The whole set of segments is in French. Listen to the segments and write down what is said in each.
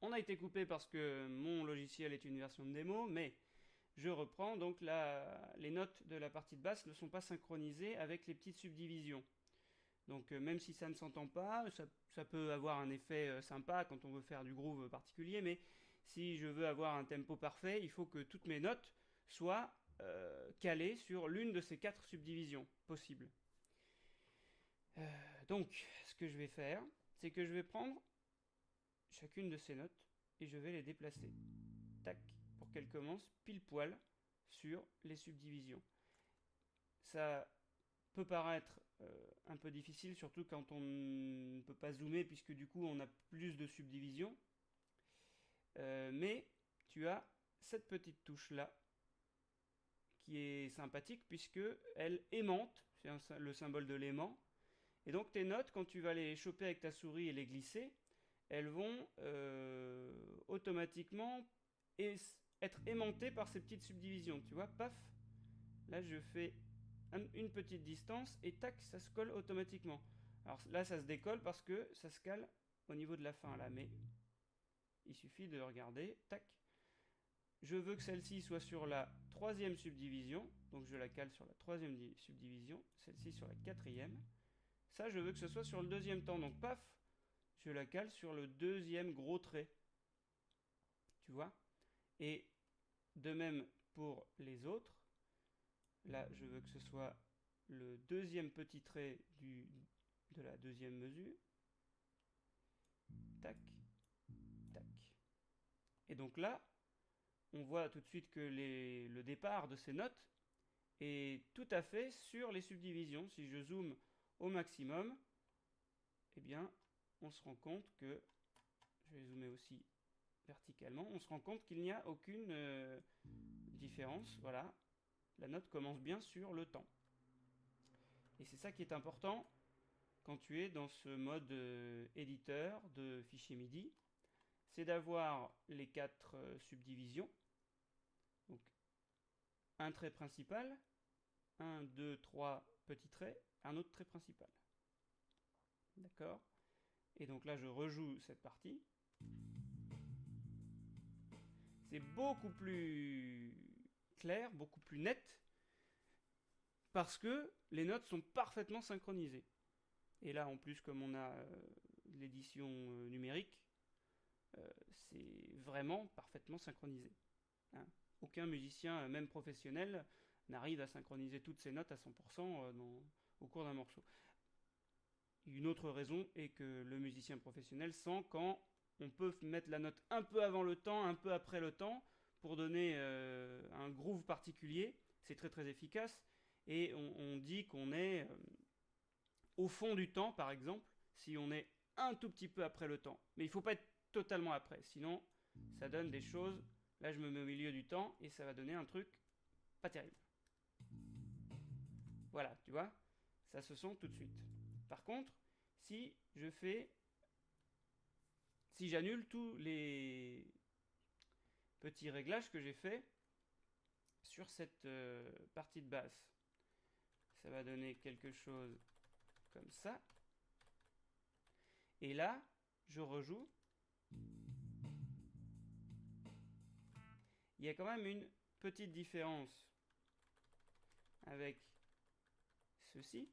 On a été coupé parce que mon logiciel est une version de démo, mais je reprends, donc les notes de la partie de basse ne sont pas synchronisées avec les petites subdivisions. Donc même si ça ne s'entend pas, ça peut avoir un effet sympa quand on veut faire du groove particulier, mais si je veux avoir un tempo parfait, il faut que toutes mes notes soient calées sur l'une de ces 4 subdivisions possibles. Donc, ce que je vais faire, c'est que je vais prendre chacune de ces notes et je vais les déplacer. Tac, pour qu'elles commencent pile poil sur les subdivisions. Ça peut paraître un peu difficile, surtout quand on ne peut pas zoomer, puisque du coup on a plus de subdivisions. Mais tu as cette petite touche là qui est sympathique puisque elle aimante, c'est le symbole de l'aimant. Et donc tes notes, quand tu vas les choper avec ta souris et les glisser, elles vont automatiquement être aimantées par ces petites subdivisions. Tu vois, paf, là je fais une petite distance et tac, ça se colle automatiquement. Alors là, ça se décolle parce que ça se cale au niveau de la fin là, mais il suffit de regarder, tac. Je veux que celle-ci soit sur la troisième subdivision, donc je la cale sur la troisième subdivision, celle-ci sur la quatrième. Ça, je veux que ce soit sur le deuxième temps, donc paf, je la cale sur le deuxième gros trait. Tu vois? Et de même pour les autres. Là, je veux que ce soit le deuxième petit trait de la deuxième mesure. Tac, tac. Et donc là, on voit tout de suite que le départ de ces notes est tout à fait sur les subdivisions. Si je zoome au maximum, eh bien, on se rend compte que, je vais zoomer aussi verticalement, on se rend compte qu'il n'y a aucune différence. Voilà, la note commence bien sur le temps. Et c'est ça qui est important quand tu es dans ce mode éditeur de fichiers MIDI, c'est d'avoir les 4 subdivisions. Donc un trait principal, 1, 2, 3 petits traits, un autre trait principal. D'accord? Et donc là, je rejoue cette partie. C'est beaucoup plus clair, beaucoup plus net, parce que les notes sont parfaitement synchronisées. Et là, en plus, comme on a l'édition numérique, c'est vraiment parfaitement synchronisé. Hein. Aucun musicien, même professionnel, n'arrive à synchroniser toutes ses notes à 100% au cours d'un morceau. Une autre raison est que le musicien professionnel sent quand on peut mettre la note un peu avant le temps, un peu après le temps, pour donner un groove particulier. C'est très très efficace. Et on dit qu'on est au fond du temps, par exemple, si on est un tout petit peu après le temps. Mais il ne faut pas être totalement après, sinon ça donne des choses. Là, je me mets au milieu du temps et ça va donner un truc pas terrible. Voilà, tu vois, ça se sent tout de suite. Par contre, si je fais, si j'annule tous les petits réglages que j'ai fait sur cette partie de basse, ça va donner quelque chose comme ça. Et là, je rejoue. Il y a quand même une petite différence avec ceci.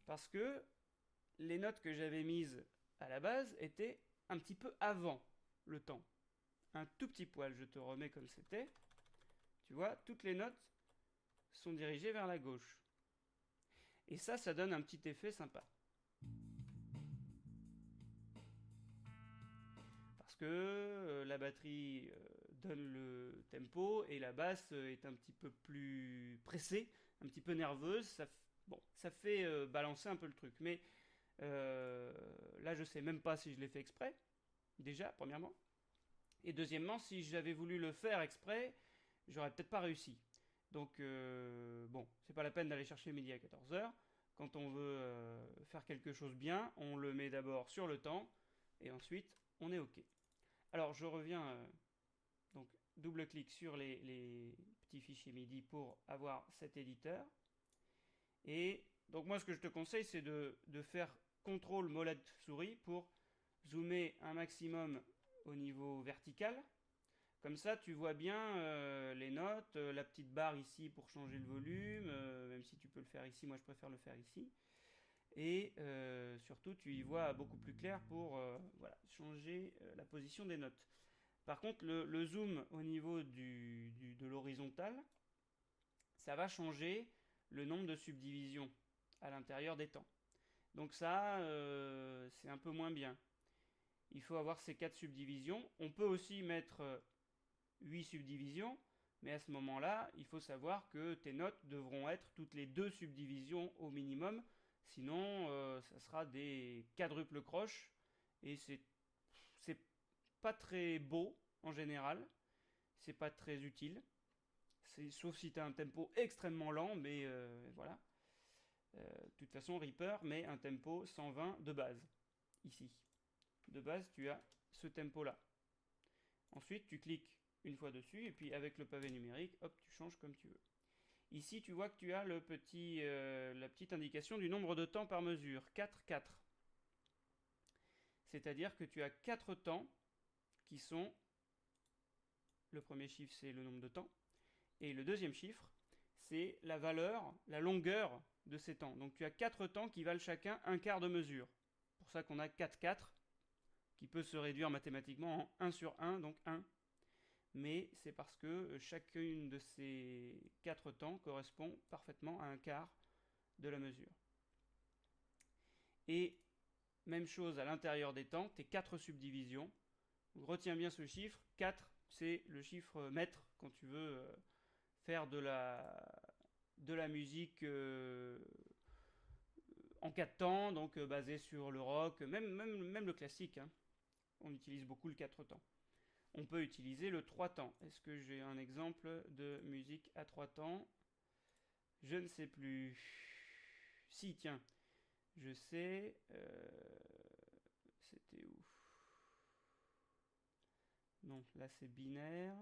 Parce que les notes que j'avais mises à la base étaient un petit peu avant le temps. Un tout petit poil, je te remets comme c'était. Tu vois, toutes les notes sont dirigées vers la gauche. Et ça donne un petit effet sympa. Parce que la batterie donne le tempo et la basse est un petit peu plus pressée, un petit peu nerveuse. Ça fait balancer un peu le truc. Mais là, je sais même pas si je l'ai fait exprès, déjà, premièrement. Et deuxièmement, si j'avais voulu le faire exprès, j'aurais peut-être pas réussi. Donc, bon, c'est pas la peine d'aller chercher midi à 14h. Quand on veut faire quelque chose bien, on le met d'abord sur le temps et ensuite on est OK. Alors, je reviens, donc double-clic sur les petits fichiers MIDI pour avoir cet éditeur. Et donc, moi, ce que je te conseille, c'est de faire CTRL molette souris pour zoomer un maximum au niveau vertical. Comme ça, tu vois bien les notes, la petite barre ici pour changer le volume, même si tu peux le faire ici, moi je préfère le faire ici. Et surtout, tu y vois beaucoup plus clair pour voilà, changer la position des notes. Par contre, le zoom au niveau de l'horizontale, ça va changer le nombre de subdivisions à l'intérieur des temps. Donc ça, c'est un peu moins bien. Il faut avoir ces 4 subdivisions. On peut aussi mettre 8 subdivisions, mais à ce moment-là, il faut savoir que tes notes devront être toutes les 2 subdivisions au minimum, sinon ça sera des quadruples croches, et c'est pas très beau en général, c'est pas très utile, sauf si tu as un tempo extrêmement lent, mais voilà. De toute façon, Reaper met un tempo 120 de base, ici. De base, tu as ce tempo-là. Ensuite, tu cliques une fois dessus, et puis avec le pavé numérique, hop, tu changes comme tu veux. Ici, tu vois que tu as la petite indication du nombre de temps par mesure, 4, 4. C'est-à-dire que tu as 4 temps qui sont... Le premier chiffre, c'est le nombre de temps. Et le deuxième chiffre, c'est la valeur, la longueur de ces temps. Donc tu as 4 temps qui valent chacun un quart de mesure. C'est pour ça qu'on a 4, 4, qui peut se réduire mathématiquement en 1 sur 1, donc 1. Mais c'est parce que chacune de ces 4 temps correspond parfaitement à un quart de la mesure. Et même chose à l'intérieur des temps, tes 4 subdivisions. Retiens bien ce chiffre, 4 c'est le chiffre mètre quand tu veux faire de la musique en 4 temps, donc basée sur le rock, même le classique, hein. On utilise beaucoup le 4 temps. On peut utiliser le 3 temps. Est-ce que j'ai un exemple de musique à 3 temps? Je ne sais plus. Si, tiens, je sais. C'était où? Non, là c'est binaire.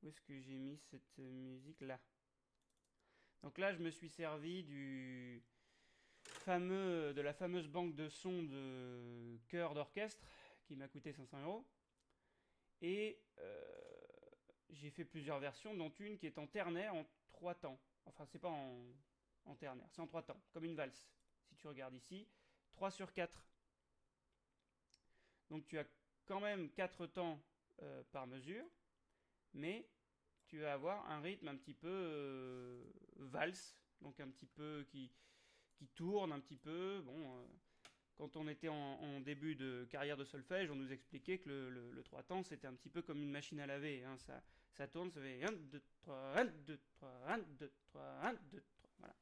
Où est-ce que j'ai mis cette musique là? Donc là, je me suis servi de la fameuse banque de sons de chœur d'orchestre qui m'a coûté 500 euros. Et j'ai fait plusieurs versions, dont une qui est en ternaire en 3 temps. Enfin, c'est pas en ternaire, c'est en 3 temps, comme une valse. Si tu regardes ici, 3 sur 4. Donc tu as quand même 4 temps par mesure, mais tu vas avoir un rythme un petit peu valse, donc un petit peu qui tourne un petit peu. Bon, quand on était en début de carrière de solfège, on nous expliquait que le 3 temps c'était un petit peu comme une machine à laver, hein. Ça tourne, ça fait 1, 2, 3, 1, 2, 3, 1, 2, 3, 1, 2, 3. Voilà.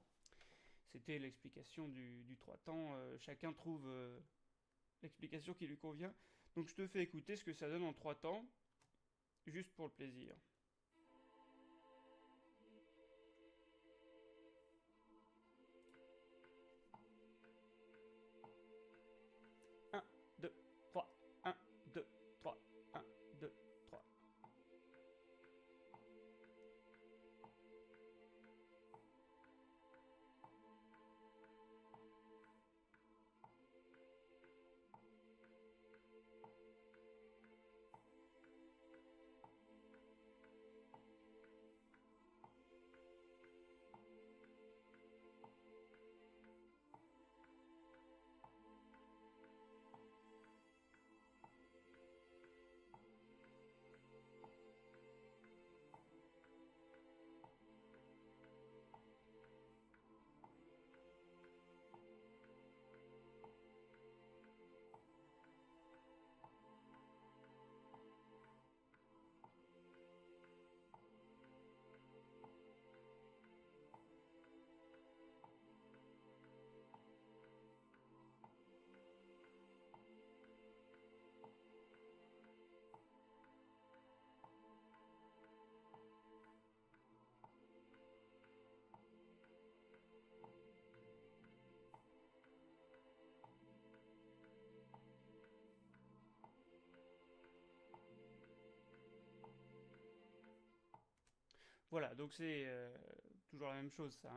C'était l'explication du 3 temps. Chacun trouve l'explication qui lui convient. Donc je te fais écouter ce que ça donne en 3 temps, juste pour le plaisir. 1, 2, 3, 1, 2, 3, 1, 2, 3. Voilà, donc c'est toujours la même chose ça, hein.